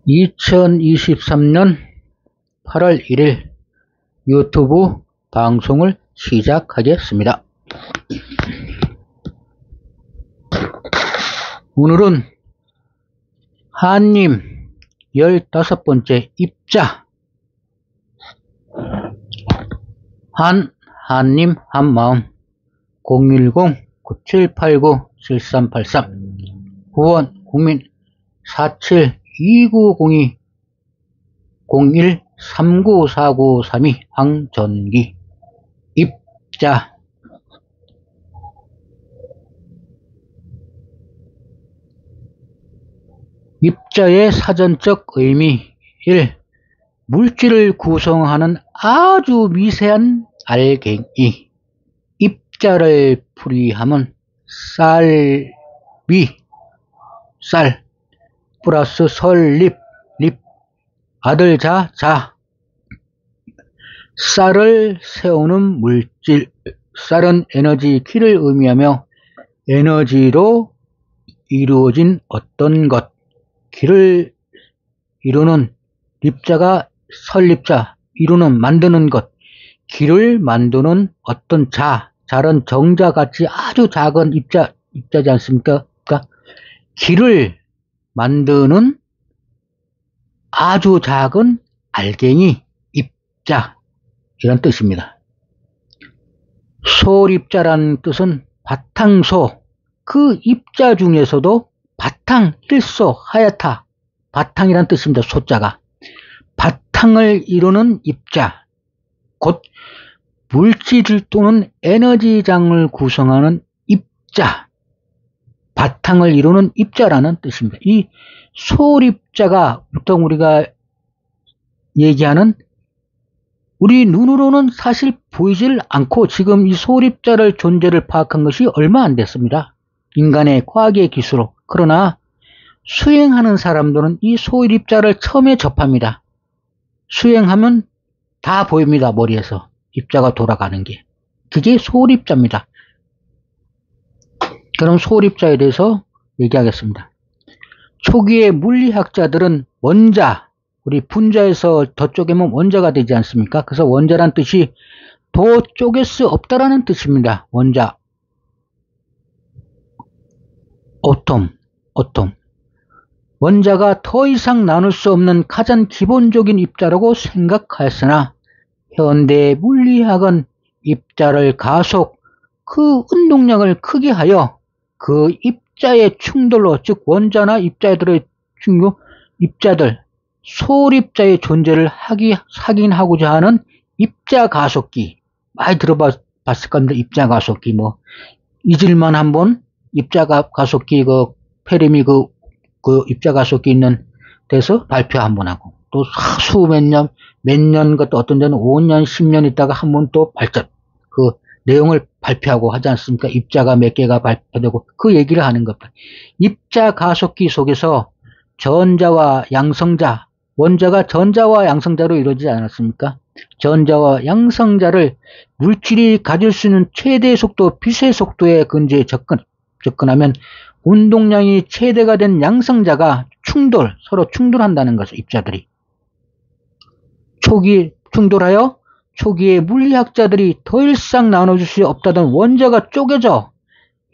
(2023년 8월 1일) 유튜브 방송을 시작하겠습니다. 오늘은 한님 15번째 입자, 한님 한마음 010-9789-7383 후원 국민 472902-01394932 황전기. 입자. 입자의 사전적 의미 1. 물질을 구성하는 아주 미세한 알갱이. 입자를 풀이하면 쌀 플러스 설립, 아들 자. 쌀을 세우는 물질. 쌀은 에너지 키를 의미하며 에너지로 이루어진 어떤 것. 키를 이루는 입자가 설립자, 이루는 만드는 것. 키를 만드는 어떤 자는 정자같이 아주 작은 입자지 않습니까? 그러니까 키를 만드는 아주 작은 알갱이, 입자, 이런 뜻입니다. 소입자라는 뜻은 바탕소, 그 입자 중에서도 바탕, 일소, 하얗다, 바탕이란 뜻입니다. 소자가. 바탕을 이루는 입자, 곧 물질 또는 에너지장을 구성하는 입자, 바탕을 이루는 입자라는 뜻입니다. 이 소입자가 보통 우리가 얘기하는, 우리 눈으로는 사실 보이질 않고 지금 이 소입자를 존재를 파악한 것이 얼마 안 됐습니다. 인간의 과학의 기술로. 그러나 수행하는 사람들은 이 소입자를 처음에 접합니다. 수행하면 다 보입니다. 머리에서 입자가 돌아가는 게. 그게 소입자입니다. 그럼 소입자에 대해서 얘기하겠습니다. 초기의 물리학자들은 원자, 우리 분자에서 더 쪼개면 원자가 되지 않습니까? 그래서 원자란 뜻이 더 쪼갤 수 없다라는 뜻입니다. 원자. 오톰. 원자가 더 이상 나눌 수 없는 가장 기본적인 입자라고 생각하였으나 현대 물리학은 입자를 가속, 그 운동량을 크게 하여 그 입자의 충돌로, 즉 원자나 입자들의 입자들, 소입자의 존재를 확인하고자 하는 입자 가속기, 많이 들어봤을 겁니다. 입자 가속기. 잊을만 한번 입자 가속기, 페르미 그 입자 가속기 있는 데서 발표 한번 하고, 또 몇 년, 또 어떤 데는 5년, 10년 있다가 한번 또 그 내용을 발표하고 하지 않습니까? 입자가 몇 개가 발표되고, 그 얘기를 하는 겁니다. 입자 가속기 속에서 전자와 양성자, 원자가 전자와 양성자로 이루어지지 않았습니까? 전자와 양성자를 물질이 가질 수 있는 최대 속도, 빛의 속도에 근저에 접근하면 운동량이 최대가 된 양성자가 서로 충돌한다는 것을, 입자들이. 충돌하여 초기에 물리학자들이 더 이상 나눠줄 수 없다던 원자가 쪼개져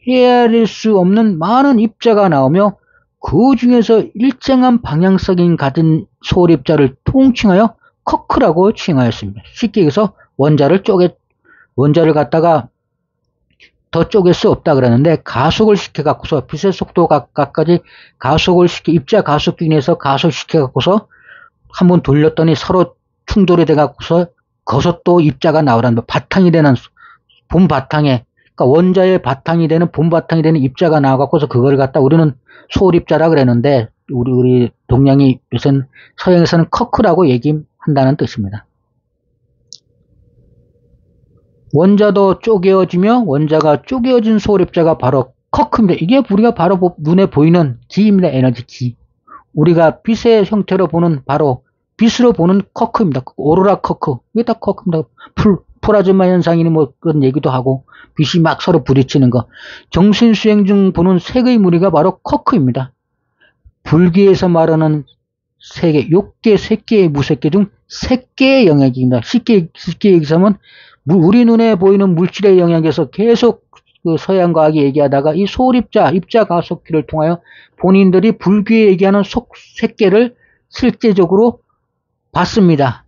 헤아릴 수 없는 많은 입자가 나오며 그 중에서 일정한 방향성이 가진 소입자를 통칭하여 쿼크라고 칭하였습니다. 쉽게 얘기해서 원자를 갖다가 더 쪼갤 수 없다 그러는데, 가속을 시켜갖고서 빛의 속도까지 가속을 입자 가속기 내에서 가속시켜갖고서 한번 돌렸더니 서로 충돌이 돼갖고서 거기서 또 입자가 나오라는, 바탕이 되는 본바탕에, 그러니까 원자의 바탕이 되는, 본바탕이 되는 입자가 나와갖고서 그걸 갖다 우리는 소입자라 그랬는데, 우리 동양이 요새는 서양에서는 쿼크라고 얘기한다는 뜻입니다. 원자도 쪼개어지며 원자가 쪼개어진 소입자가 바로 쿼크입니다. 이게 우리가 바로 눈에 보이는 기입니다. 에너지 기. 우리가 빛의 형태로 보는, 바로 빛으로 보는 쿼크입니다. 오로라 쿼크. 이게 다 쿼크입니다. 플라즈마 현상이니 뭐 그런 얘기도 하고 빛이 막 서로 부딪히는 거. 정신수행 중 보는 색의 무리가 바로 쿼크입니다. 불교에서 말하는 세계, 욕계, 색계의 무색계 중 색계의 영역입니다. 쉽게 얘기하면 우리 눈에 보이는 물질의 영역에서 계속 그 서양 과학이 얘기하다가 이 소립자, 입자 가속기를 통하여 본인들이 불교에 얘기하는 색계를 실제적으로 봤습니다.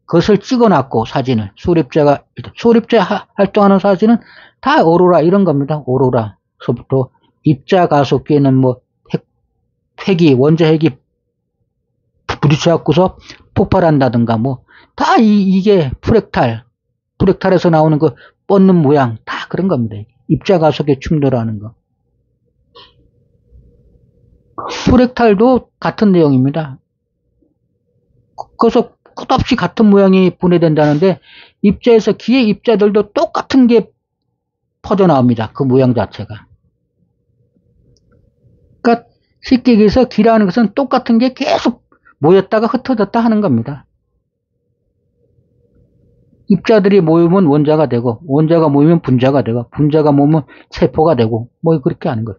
그것을 찍어놨고 사진을 소립자 활동하는 사진은 다 오로라 이런 겁니다. 오로라서부터 입자 가속기에는 뭐 핵이 원자 핵이 부딪혀갖고서 폭발한다든가 뭐 다 이게 프랙탈에서 나오는 그 뻗는 모양 다 그런 겁니다. 입자 가속에 충돌하는 거. 프랙탈도 같은 내용입니다. 그래서 끝없이 같은 모양이 분해된다는데 입자에서 기의 입자들도 똑같은 게 퍼져나옵니다. 그 모양 자체가. 그러니까 쉽게 얘기해서 기라는 것은 똑같은 게 계속 모였다가 흩어졌다 하는 겁니다. 입자들이 모이면 원자가 되고 원자가 모이면 분자가 되고 분자가 모이면 세포가 되고 뭐 그렇게 하는 거예요.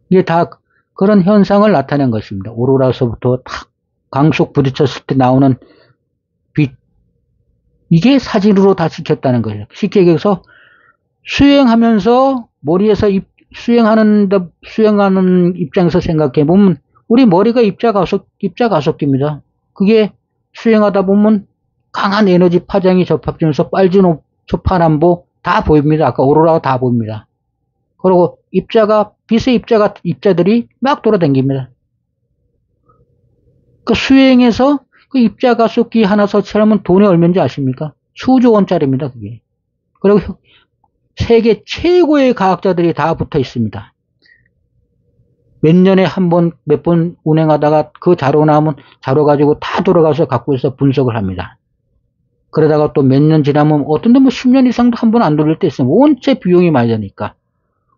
이게 다 그런 현상을 나타낸 것입니다. 오로라서부터 탁 강속 부딪혔을 때 나오는 빛 이게 사진으로 다 찍혔다는 거예요. 쉽게 얘기해서 수행하면서 머리에서 수행하는 입장에서 생각해 보면 우리 머리가 입자 가속기입니다. 그게 수행하다 보면 강한 에너지 파장이 접합되면서 빨주노, 초파남보 다 보입니다. 아까 오로라가 다 보입니다. 그리고 빛의 입자들이 막 돌아다닙니다. 그 수행해서 그 입자 가속기 하나 설치하면 돈이 얼마인지 아십니까? 수조 원짜리입니다, 그게. 그리고 세계 최고의 과학자들이 다 붙어 있습니다. 몇 년에 몇 번 운행하다가 그 자료 나오면 자료 가지고 다 돌아가서 갖고 있어 분석을 합니다. 그러다가 또 몇 년 지나면 어떤 데 뭐 10년 이상도 한 번 안 돌릴 때 있어요. 원체 비용이 많이 드니까.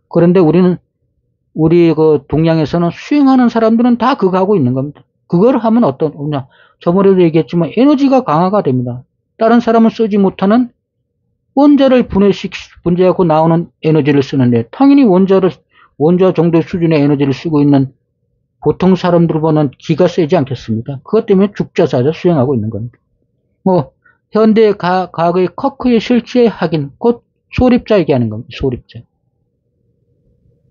그런데 우리 그 동양에서는 수행하는 사람들은 다 그거 하고 있는 겁니다. 그걸 하면 어떠냐. 저번에도 얘기했지만 에너지가 강화가 됩니다. 다른 사람은 쓰지 못하는 원자를 분재하고 나오는 에너지를 쓰는데 당연히 원자 정도 수준의 에너지를 쓰고 있는 보통 사람들보다는 기가 세지 않겠습니까? 그것 때문에 죽자사자 수행하고 있는 겁니다. 뭐 현대 과거의 쿼크의 실체 확인, 곧 소립자 얘기하는 겁니다. 소립자.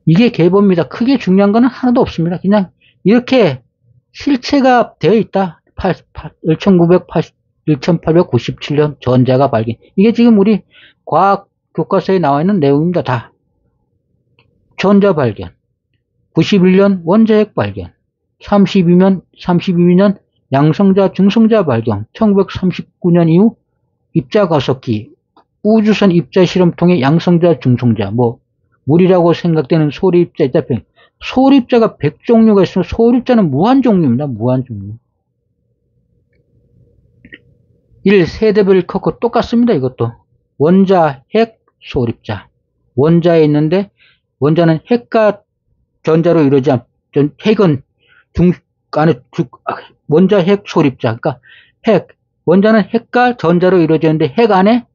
이게 계보입니다. 크게 중요한 거는 하나도 없습니다. 그냥 이렇게 실체가 되어 있다. 1897년 전자가 발견. 이게 지금 우리 과학 교과서에 나와 있는 내용입니다. 다. 전자 발견. 91년 원자핵 발견. 32년 양성자, 중성자 발견. 1939년 이후 입자 가속기, 우주선 입자 실험통의 양성자, 중성자, 뭐 물이라고 생각되는 소립자, 입자병. 소립자가 100종류가 있으면 소립자는 무한종류입니다. 무한종류. 1세대별 쿼크 똑같습니다. 이것도. 원자, 핵, 소립자. 원자에 있는데 원자는 핵과 전자로 이루어지 핵은 원자, 핵, 소립자. 그러니까 원자는 핵과 전자로 이루어지는데 핵 안에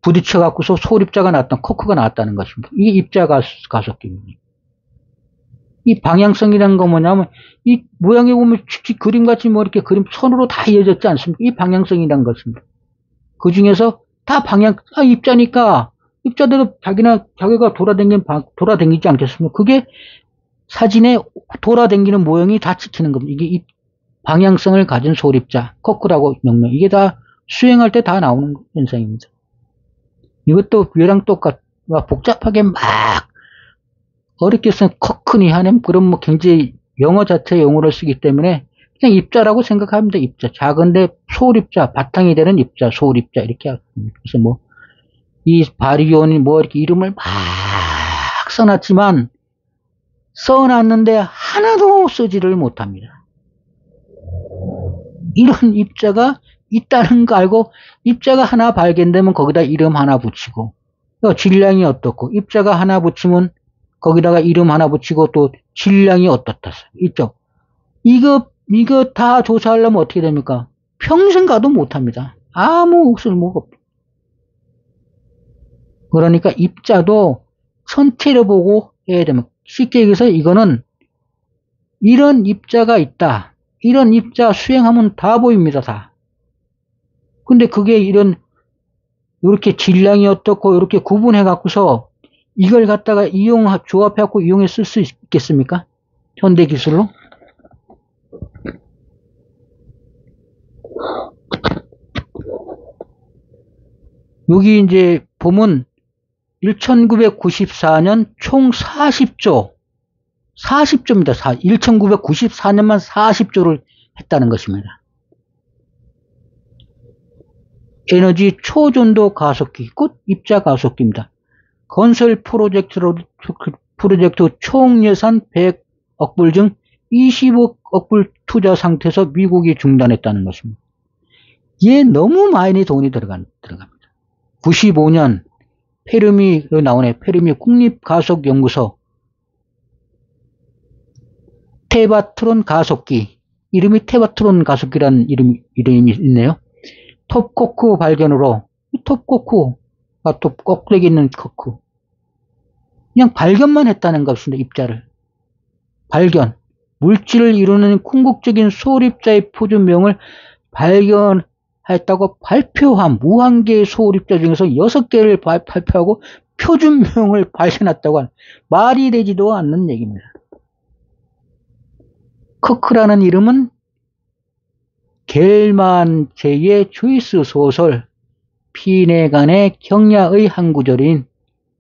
부딪혀갖고서 소립자가 쿼크가 나왔다는 것입니다. 이게 입자 가속기입니다. 이 방향성이라는 건 뭐냐면, 이 모양에 보면 그림같이 뭐 이렇게 선으로 다 이어졌지 않습니까? 이 방향성이라는 것입니다. 그 중에서 다 입자니까, 입자대로 자기가 돌아다니지 않겠습니까? 그게 사진에 돌아다니는 모양이 다 찍히는 겁니다. 이게 이 방향성을 가진 소립자, 쿼크라고 명명. 이게 다 수행할 때 다 나오는 현상입니다. 이것도 얘랑 복잡하게 막 어렵게 쓴 쿼크니 하는 그런 뭐 굉장히 영어 자체 용어를 쓰기 때문에 그냥 입자라고 생각합니다. 입자. 작은데 소립자, 바탕이 되는 입자, 소립자 이렇게 합니다. 그래서 뭐 이 바리온이 뭐 이렇게 이름을 막 써놨지만 써놨는데 하나도 쓰지를 못합니다. 이런 입자가 있다는 거 알고 입자가 하나 발견되면 거기다 이름 하나 붙이고 질량이 어떻고 입자가 하나 붙이면 거기다가 이름 하나 붙이고 또 질량이 어떻다 있죠. 이거 다 조사하려면 어떻게 됩니까? 평생 가도 못합니다. 아무 쓸모가 없고 그러니까 입자도 전체를 보고 해야 됩니다. 쉽게 얘기해서 이거는 이런 입자가 있다. 이런 입자 수행하면 다 보입니다, 다. 근데 그게 이렇게 질량이 어떻고, 이렇게 구분해 갖고서 이걸 갖다가 조합해 갖고 이용해 쓸 수 있겠습니까? 현대 기술로? 여기 이제 보면 1994년 총 40조입니다. 1994년만 40조를 했다는 것입니다. 에너지 초전도 가속기, 곧 입자 가속기입니다. 건설 프로젝트 총 예산 100억 불 중 20억 불 투자 상태에서 미국이 중단했다는 것입니다. 이게 너무 많이 돈이 들어갑니다. 95년 페르미 나오네. 페르미 국립가속연구소 테바트론 가속기, 이름이 테바트론 가속기라는 이름이 있네요. 톱코크 발견으로, 톱코크가 또 꼭대기 있는 코크, 그냥 발견만 했다는 것입니다. 입자를 발견, 물질을 이루는 궁극적인 소립자의 표준명을 발견했다고 발표한 무한개의 소립자 중에서 6개를 발표하고 표준명을 발견했다고 하는, 말이 되지도 않는 얘기입니다. 커크라는 이름은 겔만 제의 주이스 소설 피네간의 경야의 한 구절인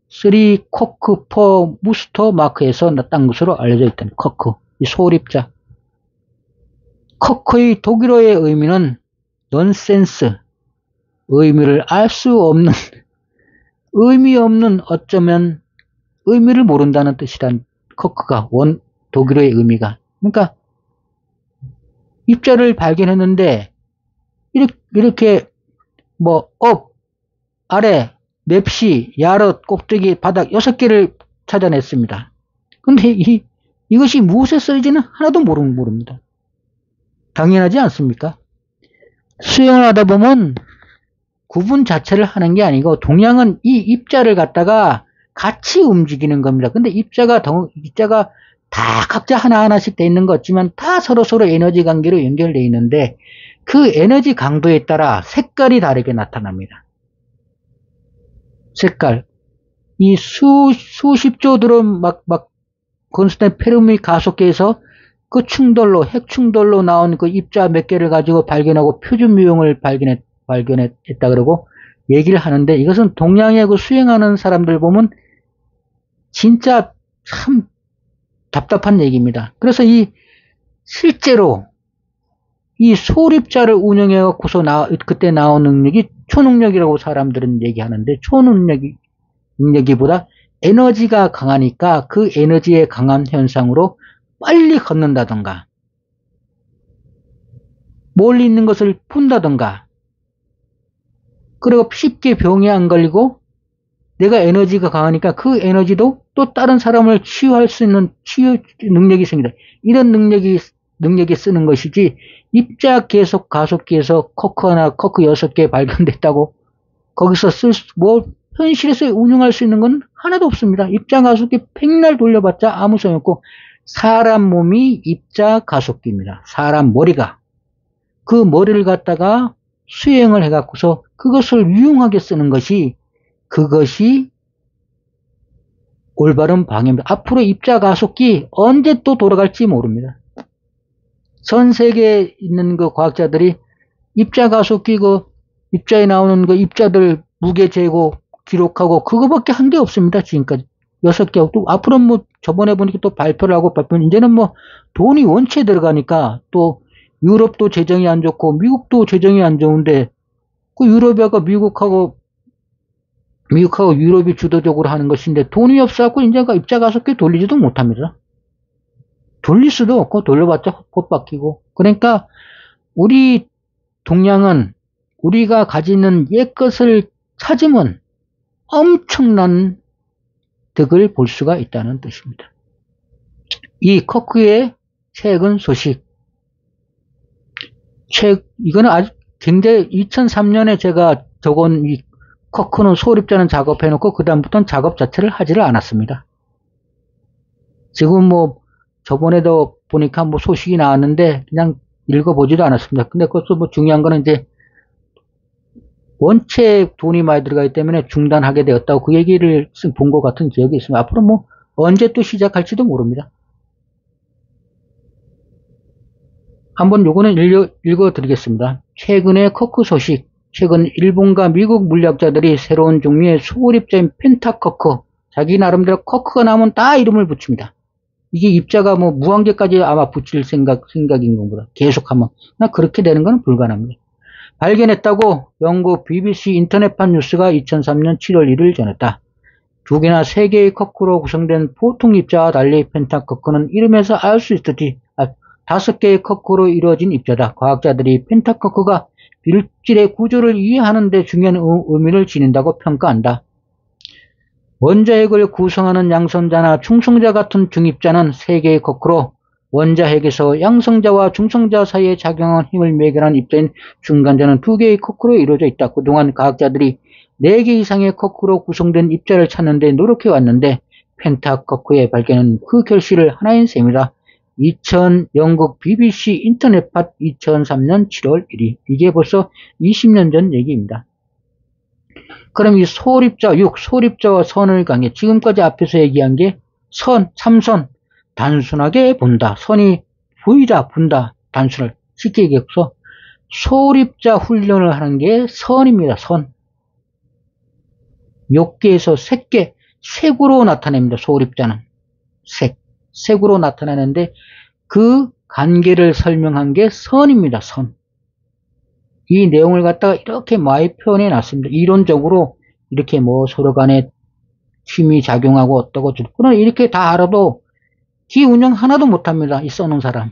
쓰리 코크 포 무스터 마크에서 딴 것으로 알려져 있던 커크, 이 소립자. 커크의 독일어의 의미는 넌센스, 의미를 알 수 없는, 의미 없는, 어쩌면 의미를 모른다는 뜻이란 커크가 독일어의 의미가. 그러니까 입자를 발견했는데 이렇게 아래, 맵시, 야릇, 꼭대기, 바닥 6개를 찾아냈습니다. 근데 이것이 무엇에 쓰일지는 하나도 모릅니다. 당연하지 않습니까? 수행을 하다 보면 구분 자체를 하는 게 아니고 동양은 이 입자를 갖다가 같이 움직이는 겁니다. 근데 입자가 다 각자 하나하나씩 돼 있는 것 같지만 다 서로 에너지 관계로 연결되어 있는데 그 에너지 강도에 따라 색깔이 다르게 나타납니다. 색깔. 이 수십조 들은 막 건수된 페르미 가속기에서 그 핵 충돌로 나온 그 입자 몇 개를 가지고 발견하고 표준 유형을 발견했다 그러고 얘기를 하는데, 이것은 동양의 그 수행하는 사람들 보면 진짜 참 답답한 얘기입니다. 그래서 실제로 이 소립자를 운영해 갖고서 그때 나온 능력이 초능력이라고 사람들은 얘기하는데, 능력이보다 에너지가 강하니까 그 에너지의 강한 현상으로 빨리 걷는다던가 멀리 있는 것을 본다던가, 그리고 쉽게 병에 안 걸리고 내가 에너지가 강하니까 그 에너지도 또 다른 사람을 치유할 수 있는 치유 능력이 생긴다. 이런 능력이 쓰는 것이지, 입자 계속 가속기에서 커크 6개 발견됐다고 거기서 현실에서 운용할 수 있는 건 하나도 없습니다. 입자 가속기 백날 돌려봤자 아무 소용없고, 사람 몸이 입자 가속기입니다. 사람 머리가. 그 머리를 갖다가 수행을 해갖고서 그것을 유용하게 쓰는 것이, 그것이 올바른 방향입니다. 앞으로 입자 가속기 언제 또 돌아갈지 모릅니다. 전 세계에 있는 그 과학자들이 입자 가속기 입자에 나오는 그 입자들 무게 재고 기록하고 그거밖에 한 게 없습니다. 지금까지 6개. 또 앞으로는 저번에 보니까 또 발표를 하고 이제는 돈이 원체 들어가니까 또 유럽도 재정이 안 좋고 미국도 재정이 안 좋은데, 그 유럽하고 미국하고 유럽이 주도적으로 하는 것인데 돈이 없어갖고 이제 입자 가속기 돌리지도 못합니다. 돌릴 수도 없고 돌려봤자 헛 바뀌고. 그러니까 우리 동양은 우리가 가지는 옛것을 찾으면 엄청난 득을 볼 수가 있다는 뜻입니다. 이 커크의 최근 소식. 이거는 아주 굉장히 2003년에 제가 적은 커크는 소립자는 작업해놓고 그 다음부터는 작업 자체를 하지를 않았습니다. 지금 뭐 저번에도 보니까 뭐 소식이 나왔는데 그냥 읽어보지도 않았습니다. 근데 그것도 뭐 중요한 거는 이제 원체 돈이 많이 들어가기 때문에 중단하게 되었다고 그 얘기를 본 것 같은 기억이 있습니다. 앞으로 뭐 언제 또 시작할지도 모릅니다. 한번 요거는 읽어드리겠습니다. 최근의 커크 소식. 최근 일본과 미국 물리학자들이 새로운 종류의 소립자인 펜타커크, 자기 나름대로 커크가 나오면 다 이름을 붙입니다. 이게 입자가 뭐 무한계까지 아마 붙일 생각인 겁니다. 계속하면. 그렇게 되는 건 불가능합니다. 발견했다고 영국 BBC 인터넷판 뉴스가 2003년 7월 1일 전했다. 두 개나 세 개의 커크로 구성된 보통 입자와 달리 펜타커크는 이름에서 알 수 있듯이 5개의 커크로 이루어진 입자다. 과학자들이 펜타커크가 물질의 구조를 이해하는 데 중요한 의미를 지닌다고 평가한다. 원자핵을 구성하는 양성자나 중성자 같은 중입자는 3개의 커크로 원자핵에서 양성자와 중성자 사이에 작용한 힘을 매개하는 입자인 중간자는 2개의 커크로 이루어져 있다. 그동안 과학자들이 4개 이상의 커크로 구성된 입자를 찾는 데 노력해 왔는데 펜타커크의 발견은 그 결실을 하나인 셈이다. 영국 BBC 인터넷팟 2003년 7월 1일. 이게 벌써 20년 전 얘기입니다. 그럼 이 소립자, 소립자와 선을 관계, 지금까지 앞에서 얘기한 게 참선, 단순하게 본다. 선이 보이자 본다. 단순을 쉽게 얘기해서 소립자 훈련을 하는 게 선입니다. 선. 욕계에서 색으로 나타냅니다. 소립자는. 색으로 나타나는데 그 관계를 설명한 게 선입니다. 선. 이 내용을 갖다가 이렇게 많이 표현해 놨습니다. 이론적으로 이렇게 뭐 서로 간에 힘이 작용하고 어떠고 저쩌고. 그러나 이렇게 다 알아도 기 운영 하나도 못합니다. 이 써놓은 사람.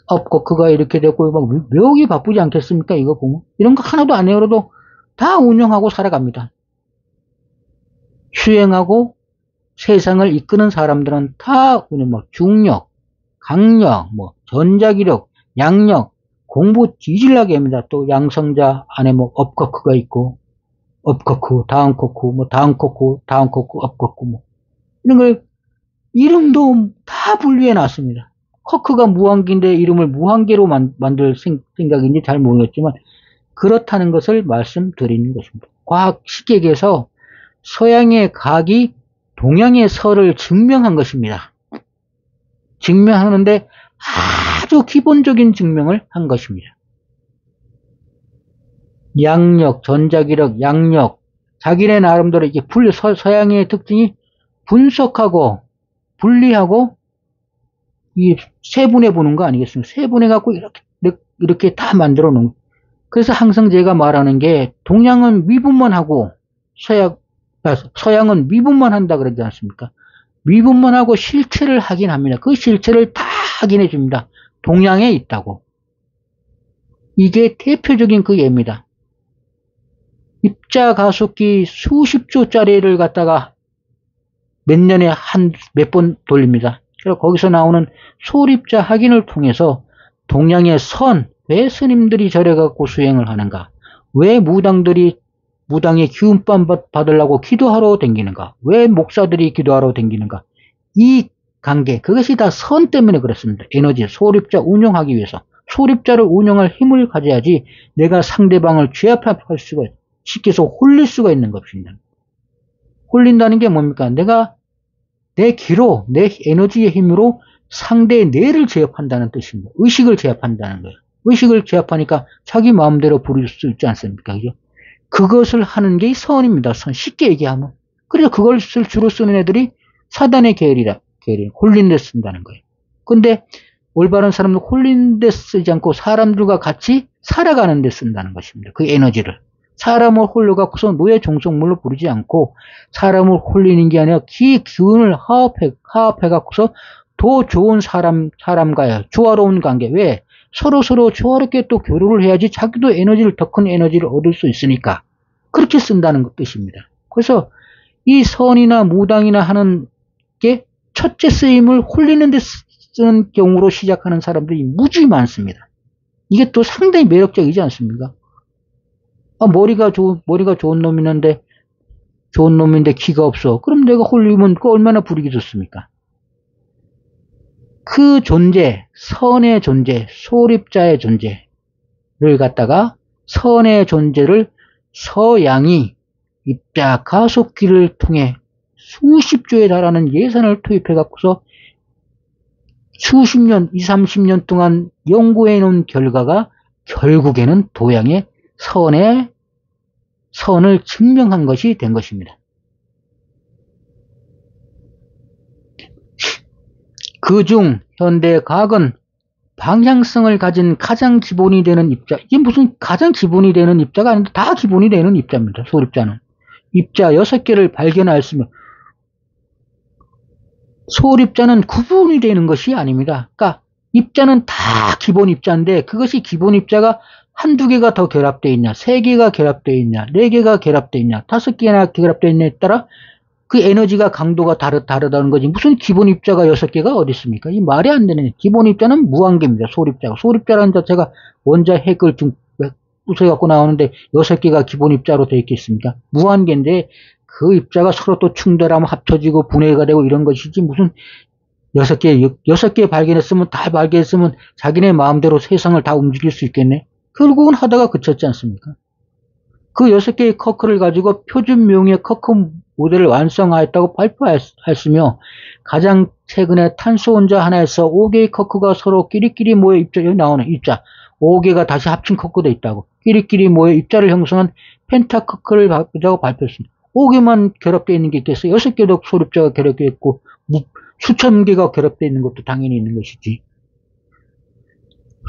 업거크가 이렇게 되고 막 묘하게 바쁘지 않겠습니까? 이거 보면. 이런 거 하나도 안 해도 다 운영하고 살아갑니다. 수행하고 세상을 이끄는 사람들은 다 뭐 중력, 강력, 뭐 전자기력, 양력, 공부 뒤질나게 합니다. 또 양성자 안에 뭐 업커크가 있고 업커크, 다음 커크, 뭐 다음 커크, 업커크 뭐 이런 걸 이름도 다 분류해 놨습니다. 커크가 무한계인데 이름을 무한계로 만들 생각인지 잘 모르겠지만 그렇다는 것을 말씀드리는 것입니다. 과학 식객에서 서양의 과학이 동양의 설을 증명한 것입니다. 증명하는데 아주 기본적인 증명을 한 것입니다. 양력, 전자기력, 양력, 자기네 나름대로 이게 서양의 특징이 분석하고 분리하고 이 세분해 보는 거 아니겠습니까? 세분해 갖고 이렇게 다 만들어 놓은. 그래서 항상 제가 말하는 게 동양은 미분만 하고 서양은 미분만 한다 그러지 않습니까? 미분만 하고 실체를 확인합니다. 그 실체를 다 확인해 줍니다. 동양에 있다고. 이게 대표적인 그 예입니다. 입자 가속기 수십조짜리를 갖다가 몇 년에 몇 번 돌립니다. 그래서 거기서 나오는 소립자 확인을 통해서 동양의 왜 스님들이 절에 갖고 수행을 하는가? 왜 무당의 기운밤 받으려고 기도하러 다니는가? 왜 목사들이 기도하러 다니는가? 이 관계, 그것이 다 선 때문에 그렇습니다. 에너지, 소립자 운영하기 위해서. 소립자를 운영할 힘을 가져야지 내가 상대방을 제압할 수가, 쉽게 해서 홀릴 수가 있는 것입니다. 홀린다는 게 뭡니까? 내가 내 기로, 내 에너지의 힘으로 상대의 뇌를 제압한다는 뜻입니다. 의식을 제압한다는 거예요. 의식을 제압하니까 자기 마음대로 부릴 수 있지 않습니까? 그죠? 그것을 하는 게 선입니다. 쉽게 얘기하면. 그래서 그것을 주로 쓰는 애들이 사단의 계열이라, 홀린 데 쓴다는 거예요. 근데 올바른 사람은 홀린 데 쓰지 않고 사람들과 같이 살아가는 데 쓴다는 것입니다. 그 에너지를. 사람을 홀려갖고서 노예 종속물로 부르지 않고 사람을 홀리는 게 아니라 기운을 화합해갖고서 더 좋은 사람과의 조화로운 관계. 왜? 서로 조화롭게 또 교류를 해야지 자기도 더 큰 에너지를 얻을 수 있으니까. 그렇게 쓴다는 뜻입니다. 그래서 이 선이나 무당이나 하는 게 첫째 쓰임을 홀리는 데 쓰는 경우로 시작하는 사람들이 무지 많습니다. 이게 또 상당히 매력적이지 않습니까? 머리가 좋은 놈인데 기가 없어. 그럼 내가 홀리면 그 얼마나 부리기 좋습니까? 그 존재, 선의 존재, 소립자의 존재를 갖다가 선의 존재를 서양이 입자 가속기를 통해 수십 조에 달하는 예산을 투입해 갖고서 수십 년, 20, 30년 동안 연구해 놓은 결과가 결국에는 도양의 선을 증명한 것이 된 것입니다. 그중 현대과학은 방향성을 가진 가장 기본이 되는 입자, 이게 무슨 가장 기본이 되는 입자가 아닌데 다 기본이 되는 입자입니다. 소립자는. 입자 6개를 발견하였으며 소립자는 구분이 되는 것이 아닙니다. 그러니까 입자는 다 기본 입자인데 그것이 기본 입자가 한두 개가 더 결합되어 있냐, 3개가 결합되어 있냐, 4개가 결합되어 있냐, 5개나 결합되어 있냐에 따라 그 에너지가 강도가 다르다는 거지. 무슨 기본 입자가 6개가 어디 있습니까? 이 말이 안 되는. 기본 입자는 무한계입니다. 소립자가. 소립자라는 자체가 원자 핵을 좀 부숴갖고 나오는데 6개가 기본 입자로 되어 있겠습니까? 무한계인데 그 입자가 서로 또 충돌하면 합쳐지고 분해가 되고 이런 것이지 무슨 6개 발견했으면 다 발견했으면 자기네 마음대로 세상을 다 움직일 수 있겠네. 결국은 하다가 그쳤지 않습니까? 그 6개의 커크를 가지고 표준명의 커크 모델을 완성하였다고 발표했으며 가장 최근에 탄소 원자 하나에서 5개의 커크가 서로 끼리끼리 모여 여기 나오는 입자 5개가 다시 합친 커크도 있다고 끼리끼리 모여 입자를 형성한 펜타 커크를 발표했습니다. 5개만 결합되어 있는 게 있겠어요? 6개도 소립자가 결합되어 있고 수천 개가 결합되어 있는 것도 당연히 있는 것이지.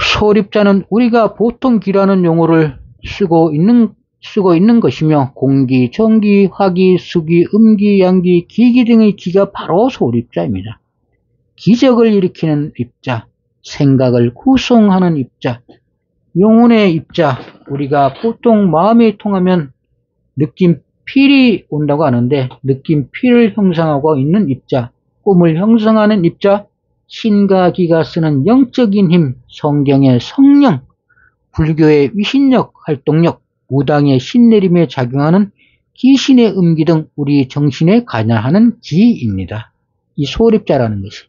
소립자는 우리가 보통 기라는 용어를 쓰고 있는 것이며 공기, 전기, 화기, 수기, 음기, 양기, 기기 등의 기가 바로 소립자입니다. 기적을 일으키는 입자, 생각을 구성하는 입자, 영혼의 입자, 우리가 보통 마음이 통하면 느낌필이 온다고 하는데 느낌필을 형성하고 있는 입자, 꿈을 형성하는 입자, 신과 기가 쓰는 영적인 힘, 성경의 성령, 불교의 위신력, 활동력, 무당의 신내림에 작용하는 기신의 음기 등 우리 정신에 관여하는 기입니다. 이 소립자라는 것이.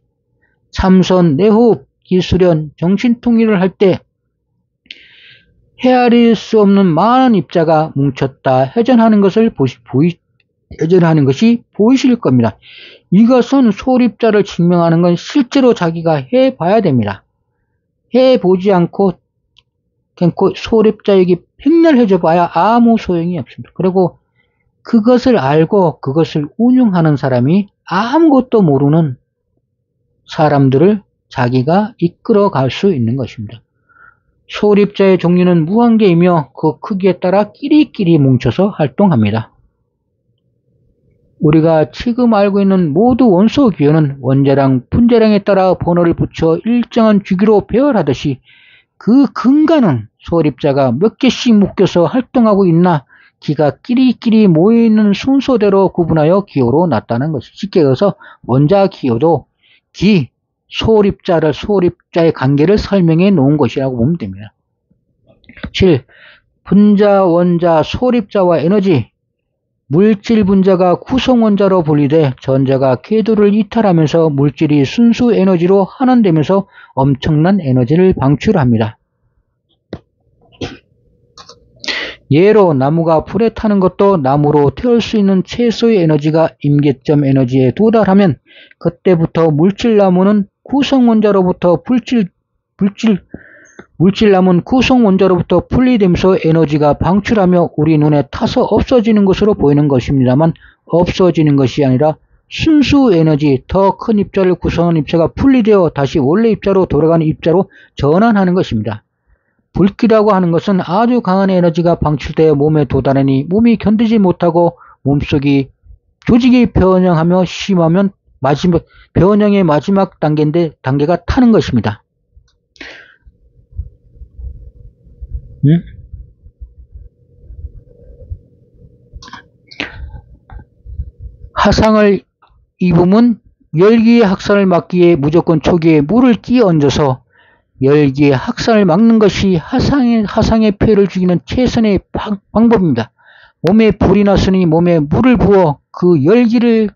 참선, 내호흡, 기수련, 정신통일을 할 때 헤아릴 수 없는 많은 입자가 뭉쳤다 회전하는 것을 회전하는 것이 보이실 겁니다. 이것은 소립자를 증명하는 건 실제로 자기가 해봐야 됩니다. 해보지 않고 소립자에게 백날 해줘봐야 아무 소용이 없습니다. 그리고 그것을 알고 그것을 운용하는 사람이 아무것도 모르는 사람들을 자기가 이끌어갈 수 있는 것입니다. 소립자의 종류는 무한계이며 그 크기에 따라 끼리끼리 뭉쳐서 활동합니다. 우리가 지금 알고 있는 모두 원소 기호는 원자량, 분자량에 따라 번호를 붙여 일정한 주기로 배열하듯이 그 근간은 소립자가 몇 개씩 묶여서 활동하고 있나 기가 끼리끼리 모여있는 순서대로 구분하여 기호로 났다는 것이 쉽게 해서 원자 기호도 소립자의 관계를 설명해 놓은 것이라고 보면 됩니다. 7. 분자, 원자, 소립자와 에너지 물질 분자가 구성 원자로 분리돼 전자가 궤도를 이탈하면서 물질이 순수 에너지로 환원되면서 엄청난 에너지를 방출합니다. 예로 나무가 불에 타는 것도 나무로 태울 수 있는 최소의 에너지가 임계점 에너지에 도달하면 그때부터 물질나무는 구성원자로부터 물질남은 구성원자로부터 분리되면서 에너지가 방출하며 우리 눈에 타서 없어지는 것으로 보이는 것입니다만 없어지는 것이 아니라 순수 에너지 더 큰 입자를 구성하는 입자가 분리되어 다시 원래 입자로 돌아가는 입자로 전환하는 것입니다. 불길이라고 하는 것은 아주 강한 에너지가 방출되어 몸에 도달하니 몸이 견디지 못하고 몸속이 조직이 변형하며 심하면 변형의 마지막 단계가 타는 것입니다. 화상을 입으면 열기의 확산을 막기 위해 무조건 초기에 물을 끼얹어서 열기의 확산을 막는 것이 화상의 폐를 죽이는 최선의 방법입니다. 몸에 불이 났으니 몸에 물을 부어 그 열기를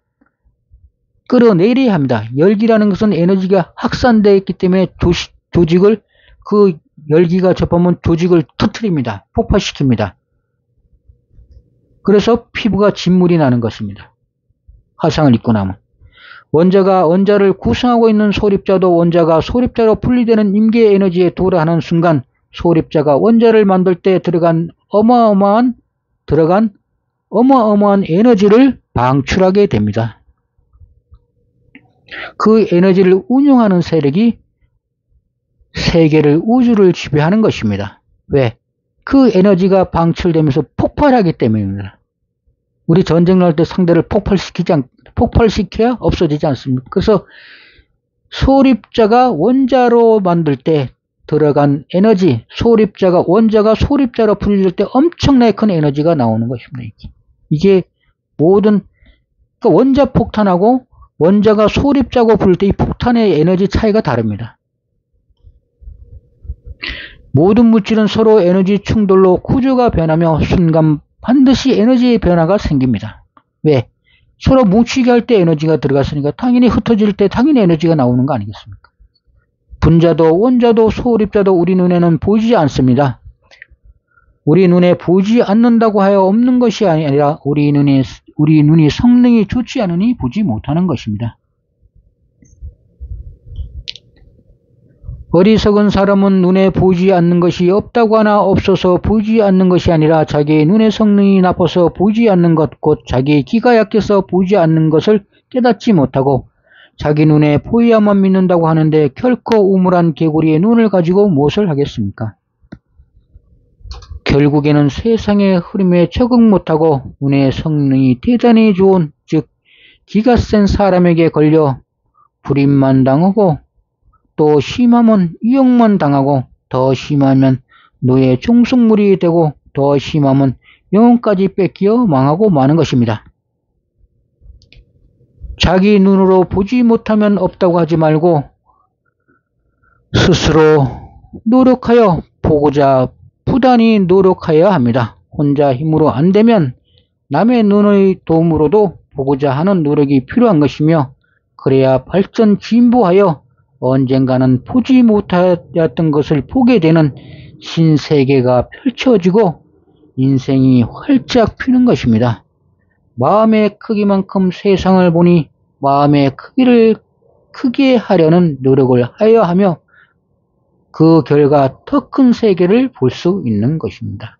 끌어내려야 합니다. 열기라는 것은 에너지가 확산되어 있기 때문에 조직을 그 열기가 접하면 조직을 터뜨립니다. 폭파시킵니다. 그래서 피부가 진물이 나는 것입니다. 화상을 입고 나면. 원자가 원자를 구성하고 있는 소립자도 원자가 소립자로 분리되는 임계 에너지에 도달하는 순간 소립자가 원자를 만들 때 들어간 어마어마한 에너지를 방출하게 됩니다. 그 에너지를 운용하는 세력이 세계를 우주를 지배하는 것입니다. 왜? 그 에너지가 방출되면서 폭발하기 때문입니다. 우리 전쟁 날 때 상대를 폭발시켜야 없어지지 않습니까? 그래서 소립자가 원자로 만들 때 들어간 에너지, 원자가 소립자로 분리될 때 엄청나게 큰 에너지가 나오는 것입니다. 이게 모든, 그러니까 원자 폭탄하고 원자가 소립자고 부를 때 이 폭탄의 에너지 차이가 다릅니다. 모든 물질은 서로 에너지 충돌로 구조가 변하며 순간 반드시 에너지의 변화가 생깁니다. 왜? 서로 뭉치게 할 때 에너지가 들어갔으니까 당연히 흩어질 때 당연히 에너지가 나오는 거 아니겠습니까? 분자도 원자도 소립자도 우리 눈에는 보이지 않습니다. 우리 눈에 보이지 않는다고 하여 없는 것이 아니라 우리 눈이 성능이 좋지 않으니 보지 못하는 것입니다. 어리석은 사람은 눈에 보이지 않는 것이 없다고 하나 없어서 보이지 않는 것이 아니라 자기의 눈의 성능이 나빠서 보이지 않는 것, 곧 자기의 기가 약해서 보이지 않는 것을 깨닫지 못하고 자기 눈에 보여야만 믿는다고 하는데 결코 우물한 개구리의 눈을 가지고 무엇을 하겠습니까? 결국에는 세상의 흐름에 적응 못하고 눈의 성능이 대단히 좋은, 즉 기가 센 사람에게 걸려 불임만 당하고 또 심하면 이용만 당하고 더 심하면 노예 종속물이 되고 더 심하면 영혼까지 뺏겨 망하고 마는 것입니다. 자기 눈으로 보지 못하면 없다고 하지 말고 스스로 노력하여 보고자 부단히 노력하여야 합니다. 혼자 힘으로 안 되면 남의 눈의 도움으로도 보고자 하는 노력이 필요한 것이며 그래야 발전 진보하여 언젠가는 보지 못하였던 것을 보게 되는 신세계가 펼쳐지고 인생이 활짝 피는 것입니다. 마음의 크기만큼 세상을 보니 마음의 크기를 크게 하려는 노력을 하여야 하며 그 결과 더 큰 세계를 볼 수 있는 것입니다.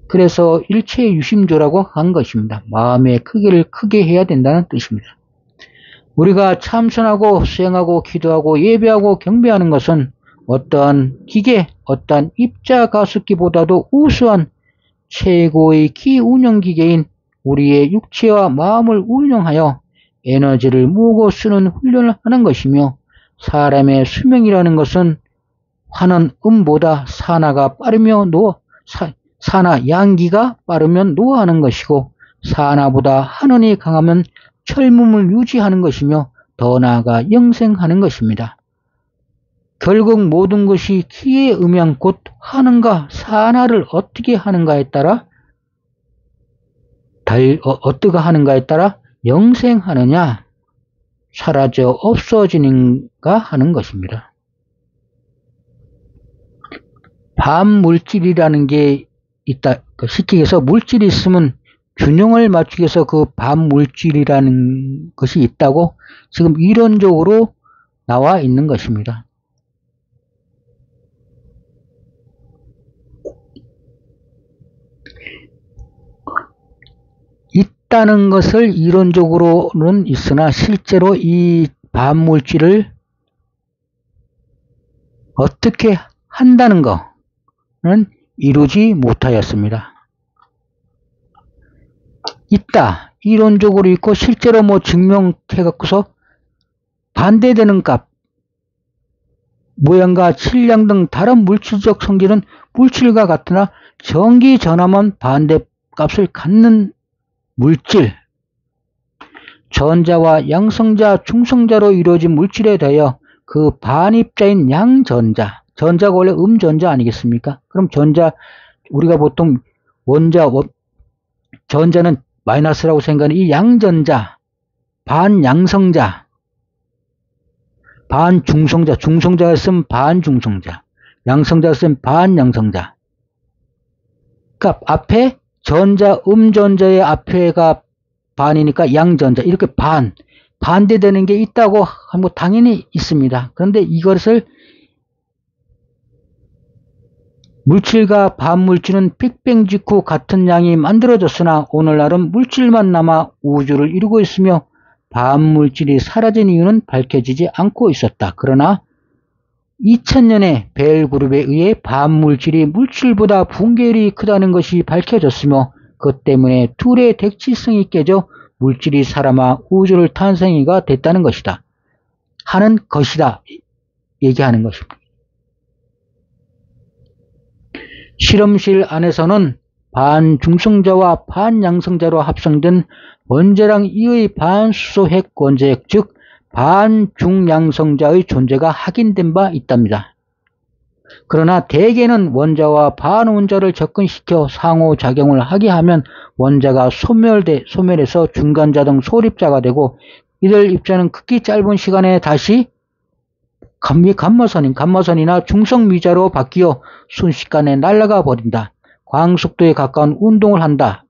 그래서 일체유심조라고 한 것입니다. 마음의 크기를 크게 해야 된다는 뜻입니다. 우리가 참선하고 수행하고 기도하고 예배하고 경배하는 것은 어떠한 기계, 어떠한 입자 가습기보다도 우수한 최고의 기운영기계인 우리의 육체와 마음을 운영하여 에너지를 모으고 쓰는 훈련을 하는 것이며 사람의 수명이라는 것은 화는 음보다 산화 양기가 빠르면 노화하는 것이고 산화보다 한원이 강하면 철몸을 유지하는 것이며 더 나아가 영생하는 것입니다. 결국 모든 것이 기의 음양 곧 하는가 산화를 어떻게 하는가에 따라 영생하느냐 사라져 없어지는가 하는 것입니다. 반물질이라는 게 있다. 쉽게 해서 물질이 있으면 균형을 맞추기 위해서 그 반물질이라는 것이 있다고 지금 이론적으로 나와 있는 것입니다. 있다는 것을 이론적으로는 있으나 실제로 이 반물질을 어떻게 한다는 것은 이루지 못하였습니다. 있다. 이론적으로 있고 실제로 증명해갖고서 반대되는 값, 모양과 질량 등 다른 물질적 성질은 물질과 같으나 전기 전하면 반대값을 갖는 물질, 전자와 양성자, 중성자로 이루어진 물질에 대하여 그 반입자인 양전자, 전자가 원래 음전자 아니겠습니까? 그럼 전자, 우리가 보통 전자는 마이너스라고 생각하는 이 양전자, 반양성자, 반중성자, 중성자가 쓰면 반중성자, 양성자가 쓰면 반양성자. 그러니까 앞에 전자, 음전자의 앞에가 반이니까 양전자, 이렇게 반대되는 게 있다고 하면 당연히 있습니다. 그런데 이것을 물질과 반물질은 빅뱅 직후 같은 양이 만들어졌으나 오늘날은 물질만 남아 우주를 이루고 있으며 반물질이 사라진 이유는 밝혀지지 않고 있었다. 그러나 2000년에 벨 그룹에 의해 반물질이 물질보다 분계율이 크다는 것이 밝혀졌으며 그 때문에 둘의 대치성이 깨져 물질이 살아마 우주를 탄생이가 됐다는 것이다. 하는 것이다. 얘기하는 것입니다. 실험실 안에서는 반중성자와 반양성자로 합성된 원자량 2의 반수소핵 원자핵, 즉 반중양성자의 존재가 확인된 바 있답니다. 그러나 대개는 원자와 반원자를 접근시켜 상호작용을 하게 하면 원자가 소멸해서 중간자 등 소립자가 되고 이들 입자는 극히 짧은 시간에 다시 감마선이나 중성미자로 바뀌어 순식간에 날아가 버린다. 광속도에 가까운 운동을 한다.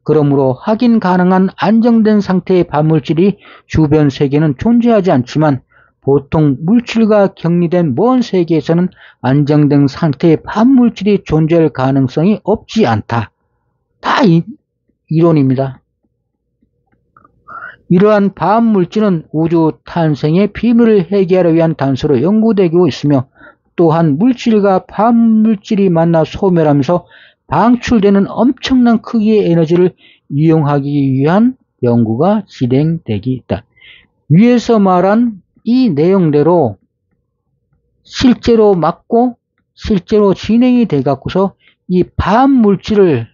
그러므로 확인 가능한 안정된 상태의 반물질이 주변 세계는 존재하지 않지만 보통 물질과 격리된 먼 세계에서는 안정된 상태의 반물질이 존재할 가능성이 없지 않다. 다 이론입니다. 이러한 반물질은 우주 탄생의 비밀을 해결하기 위한 단서로 연구되고 있으며 또한 물질과 반물질이 만나 소멸하면서 방출되는 엄청난 크기의 에너지를 이용하기 위한 연구가 진행되기 있다. 위에서 말한 이 내용대로 실제로 맞고 실제로 진행이 돼 갖고서 이 반물질을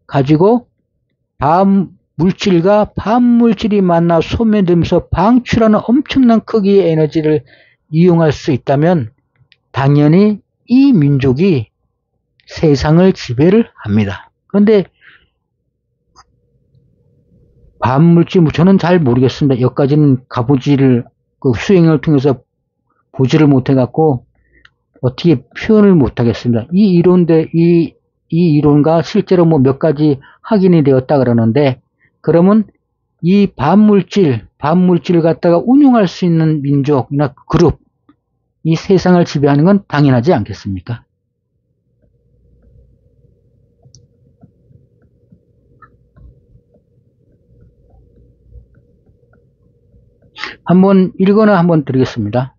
가지고 물질과 반물질이 만나 소멸되면서 방출하는 엄청난 크기의 에너지를 이용할 수 있다면 당연히 이 민족이 세상을 지배를 합니다. 그런데 반물질, 저는 잘 모르겠습니다. 여기까지는 가보지를, 수행을 통해서 보지를 못해갖고 어떻게 표현을 못하겠습니다. 이 이론과 실제로 몇 가지 확인이 되었다 그러는데, 그러면 이 반물질을 갖다가 운용할 수 있는 민족이나 그룹, 이 세상을 지배하는 건 당연하지 않겠습니까? 한번 읽어나 한번 드리겠습니다.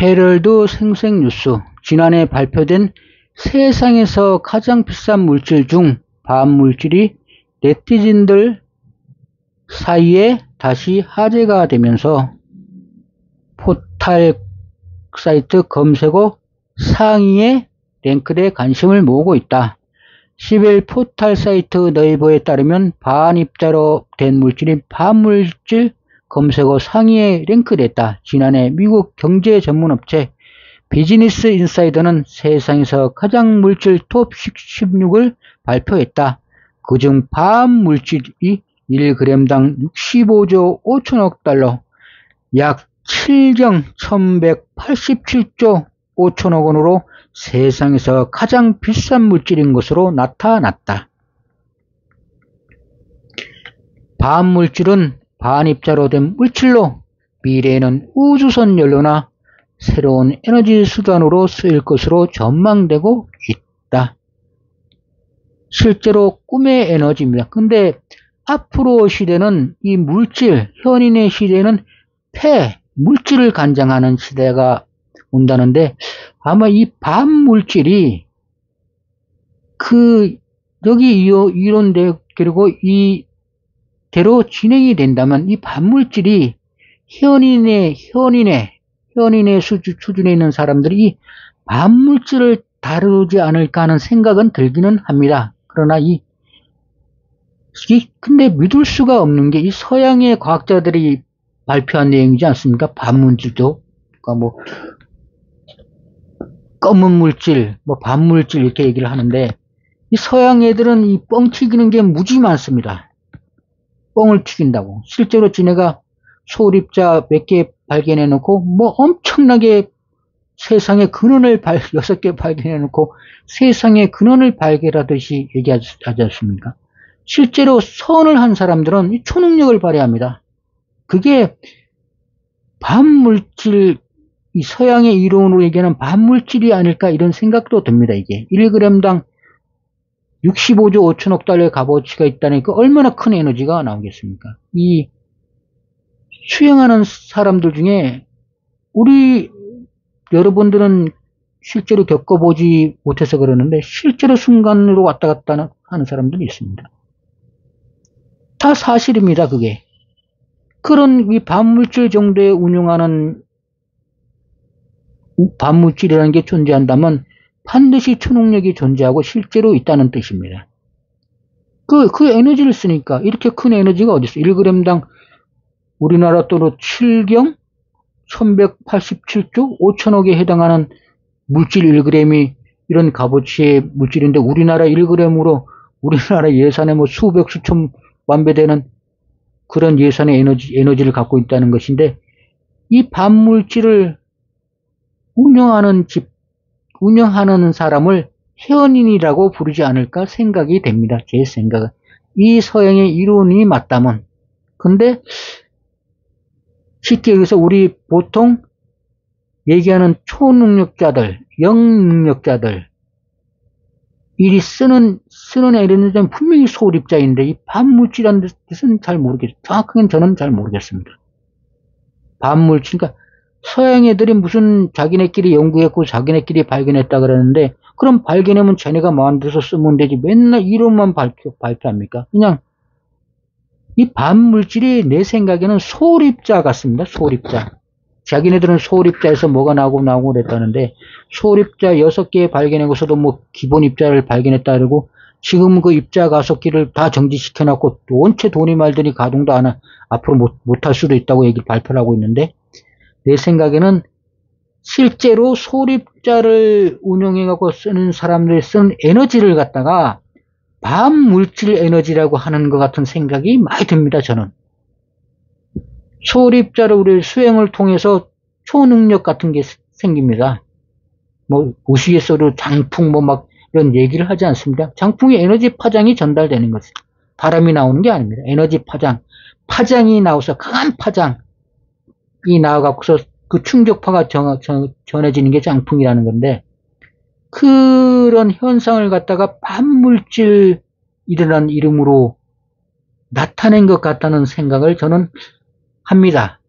헤럴드 생생뉴스, 지난해 발표된 세상에서 가장 비싼 물질 중 반물질이 네티즌들 사이에 다시 화제가 되면서 포털 사이트 검색어 상위에 랭크돼 관심을 모으고 있다. 10일 포털 사이트 네이버에 따르면 반입자로 된 물질이 반물질 검색어 상위에 랭크됐다. 지난해 미국 경제 전문업체 비즈니스 인사이더는 세상에서 가장 물질 톱 16을 발표했다. 그중 반물질이 1g당 65조 5천억 달러, 약 7경 1187조 5천억 원으로 세상에서 가장 비싼 물질인 것으로 나타났다. 반물질은 반입자로 된 물질로 미래에는 우주선 연료나 새로운 에너지 수단으로 쓰일 것으로 전망되고 있다. 실제로 꿈의 에너지입니다. 근데 앞으로 시대는 이 물질, 현인의 시대는 물질을 관장하는 시대가 온다는데 아마 이 반물질이 여기 이론대로 그리고 이대로 진행이 된다면 이 반물질이 현인의 수준에 있는 사람들이 이 반물질을 다르지 않을까 하는 생각은 들기는 합니다. 그러나 근데 믿을 수가 없는 게 이 서양의 과학자들이 발표한 내용이지 않습니까? 반문질도. 그러니까 뭐, 검은 물질, 뭐, 반물질 이렇게 얘기를 하는데, 이 서양 애들은 이 뻥 튀기는 게 무지 많습니다. 뻥을 튀긴다고. 실제로 지네가 소립자 몇 개 발견해 놓고, 뭐 엄청나게 세상의 근원을 6개 발견해 놓고, 세상의 근원을 발견하듯이 얘기하지 않습니까? 실제로 선을 한 사람들은 이 초능력을 발휘합니다. 그게 반물질, 이 서양의 이론으로 얘기하는 반물질이 아닐까 이런 생각도 듭니다. 이게 1g당 65조 5천억 달러의 값어치가 있다니까 얼마나 큰 에너지가 나오겠습니까? 이 수행하는 사람들 중에 우리 여러분들은 실제로 겪어보지 못해서 그러는데 실제로 순간으로 왔다 갔다 하는 사람들이 있습니다. 다 사실입니다. 그게. 그런 이 반물질 정도에 운용하는 반물질이라는 게 존재한다면 반드시 초능력이 존재하고 실제로 있다는 뜻입니다. 그 에너지를 쓰니까 이렇게 큰 에너지가 어디 있어? 1g당 우리나라 돈으로 7경 1187조 5천억에 해당하는 물질 1g이 이런 값어치의 물질인데 우리나라 1g으로 우리나라 예산의 뭐 수백 수천 만배 되는 그런 예산의 에너지를 갖고 있다는 것인데 이 반물질을 운영하는 사람을 회원인이라고 부르지 않을까 생각이 됩니다. 제 생각은. 이 서양의 이론이 맞다면. 근데 쉽게 얘기해서 우리 보통 얘기하는 초능력자들, 영능력자들, 일이 쓰는 에너지는 분명히 소립자인데 이 반물질이라는 뜻은 잘 모르겠어요. 정확하게는 저는 잘 모르겠습니다. 반물질, 그러니까 서양 애들이 무슨 자기네끼리 연구했고 자기네끼리 발견했다 그러는데 그럼 발견하면 쟤네가 만들어서 쓰면 되지 맨날 이론만 발표합니까? 그냥 이 반물질이 내 생각에는 소립자 같습니다. 소립자. 자기네들은 소립자에서 뭐가 나오고 그랬다는데 소립자 6개 발견하고서도 뭐 기본 입자를 발견했다 그러고 지금 그 입자 가속기를 다 정지시켜놨고 원체 돈이 말더니 가동도 앞으로 못할 수도 있다고 얘기를 발표를 하고 있는데 내 생각에는 실제로 소립자를 운영해갖고 쓰는 사람들이 쓰는 에너지를 갖다가 반물질 에너지라고 하는 것 같은 생각이 많이 듭니다, 저는. 소립자를 우리 수행을 통해서 초능력 같은 게 생깁니다. 뭐, 우스갯소리로 장풍 막 이런 얘기를 하지 않습니다. 장풍이 에너지 파장이 전달되는 거죠. 바람이 나오는 게 아닙니다. 에너지 파장. 파장이 나와서 강한 파장. 이 나와갖고서 그 충격파가 전해지는 게 장풍이라는 건데 그런 현상을 갖다가 반물질이라는 이름으로 나타낸 것 같다는 생각을 저는 합니다.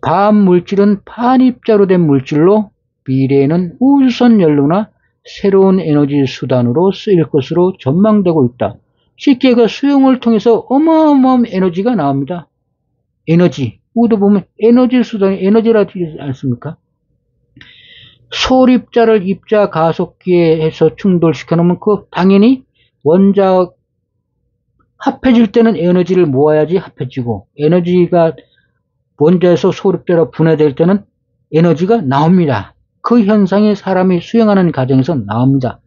반물질은 반입자로 된 물질로 미래에는 우주선 연료나 새로운 에너지 수단으로 쓰일 것으로 전망되고 있다. 쉽게 그 수용을 통해서 어마어마한 에너지가 나옵니다. 에너지. 우도 보면 에너지 수단이 에너지라 되지 않습니까? 소립자를 입자 가속기에 해서 충돌시켜 놓으면 그 당연히 원자 합해질 때는 에너지를 모아야지 합해지고 에너지가 원자에서 소립자로 분해될 때는 에너지가 나옵니다. 그 현상이 사람이 수행하는 과정에서 나옵니다.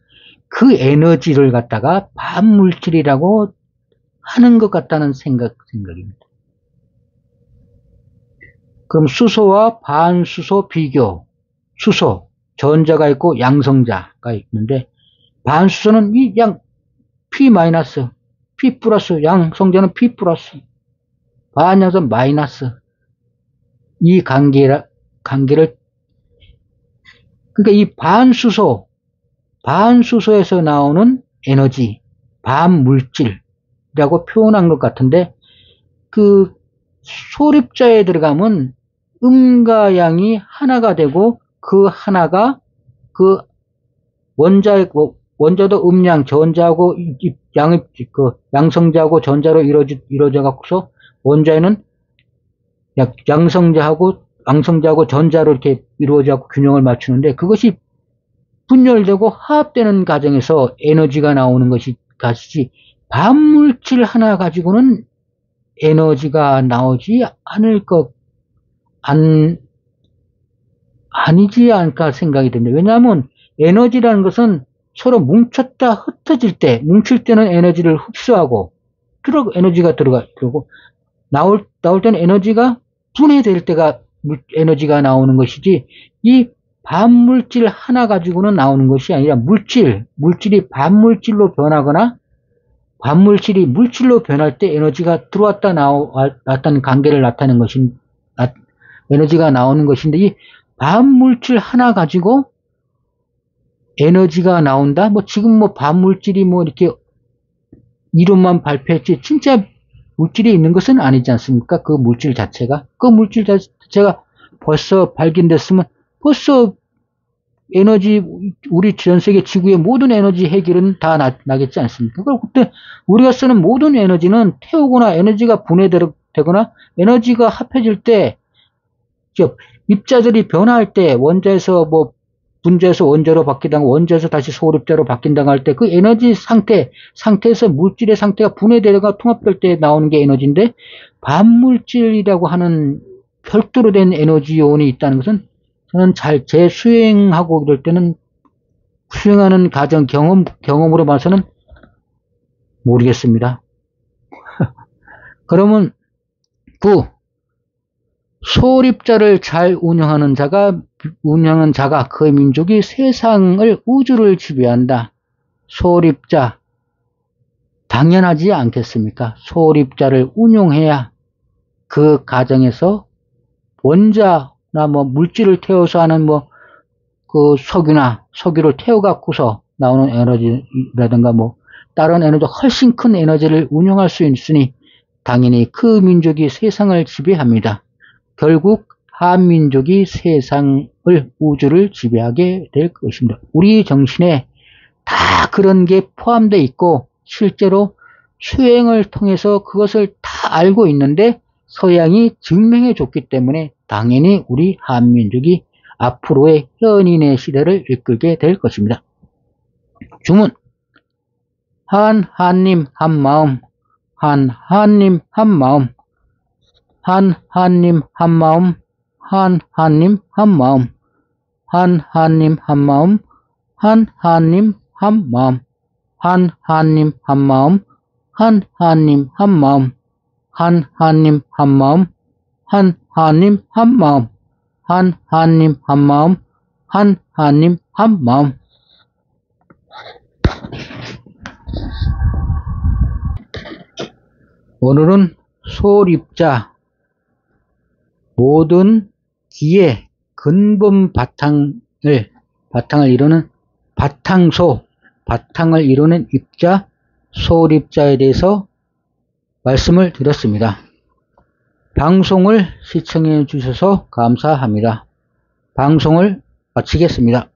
그 에너지를 갖다가 반물질이라고 하는 것 같다는 생각입니다. 그럼 수소와 반수소 비교. 수소, 전자가 있고 양성자가 있는데 반수소는 이 P 마이너스, P 플러스, 양성자는 P 플러스, 반양성 마이너스. 이 관계를 그러니까 이 반수소에서 나오는 에너지, 반물질이라고 표현한 것 같은데 그 소립자에 들어가면 음과 양이 하나가 되고 그 하나가 그 원자도 음양, 전자하고 양성자하고 전자로 이루어져 갖고서 원자에는 양성자하고 양성자하고 전자로 이렇게 이루어져서 균형을 맞추는데 그것이 분열되고 화합되는 과정에서 에너지가 나오는 것이 같이 반물질 하나 가지고는 에너지가 나오지 않을 아니지 않을까 생각이 듭니다. 왜냐하면 에너지라는 것은 서로 뭉쳤다 흩어질 때, 뭉칠 때는 에너지를 흡수하고, 에너지가 들어오고, 나올 때는 에너지가 분해될 때가 에너지가 나오는 것이지, 이 반물질 하나 가지고는 나오는 것이 아니라 물질이 반물질로 변하거나, 반물질이 물질로 변할 때 에너지가 들어왔다 나왔다는 관계를 나타내는 에너지가 나오는 것인데, 이 반물질 하나 가지고 에너지가 나온다? 지금 반물질이 이렇게 이름만 발표했지, 진짜 물질이 있는 것은 아니지 않습니까? 그 물질 자체가. 그 물질 자체가 벌써 발견됐으면 벌써 에너지, 우리 전 세계 지구의 모든 에너지 해결은 다 나겠지 않습니까? 그때 우리가 쓰는 모든 에너지는 태우거나 에너지가 분해되거나 에너지가 합해질 때, 입자들이 변화할 때 원자에서 분자에서 원자로 바뀌다가 원자에서 다시 소립자로 바뀐다고 할 때 그 에너지 상태에서 물질의 상태가 분해되다가 통합될 때 나오는 게 에너지인데 반물질이라고 하는 별도로 된 에너지온이 있다는 것은 저는 제 수행하고 이럴 때는 수행하는 과정 경험으로 봐서는 모르겠습니다. 그러면 소립자를 잘 운영하는 자가 그 민족이 세상을 우주를 지배한다. 소립자 당연하지 않겠습니까? 소립자를 운용해야 그 가정에서 원자나 물질을 태워서 하는 그 석유를 태워갖고서 나오는 에너지라든가 다른 에너지 훨씬 큰 에너지를 운용할 수 있으니 당연히 그 민족이 세상을 지배합니다. 결국 한민족이 세상을 우주를 지배하게 될 것입니다. 우리 정신에 다 그런 게 포함되어 있고 실제로 수행을 통해서 그것을 다 알고 있는데 서양이 증명해 줬기 때문에 당연히 우리 한민족이 앞으로의 현인의 시대를 이끌게 될 것입니다. 주문. 한님 한마음, 한님 한마음, 한님 한마음, 한님 한마음, 한님 한마음, 한님 한마음, 한님 한마음, 한님 한마음, 한님 한마음, 한님 한마음, 한님 한마음, 한님 한마음. 오늘은 소립자 모든 기의 근본 바탕을 이루는 바탕을 이루는 입자 소립자에 대해서 말씀을 드렸습니다. 방송을 시청해 주셔서 감사합니다. 방송을 마치겠습니다.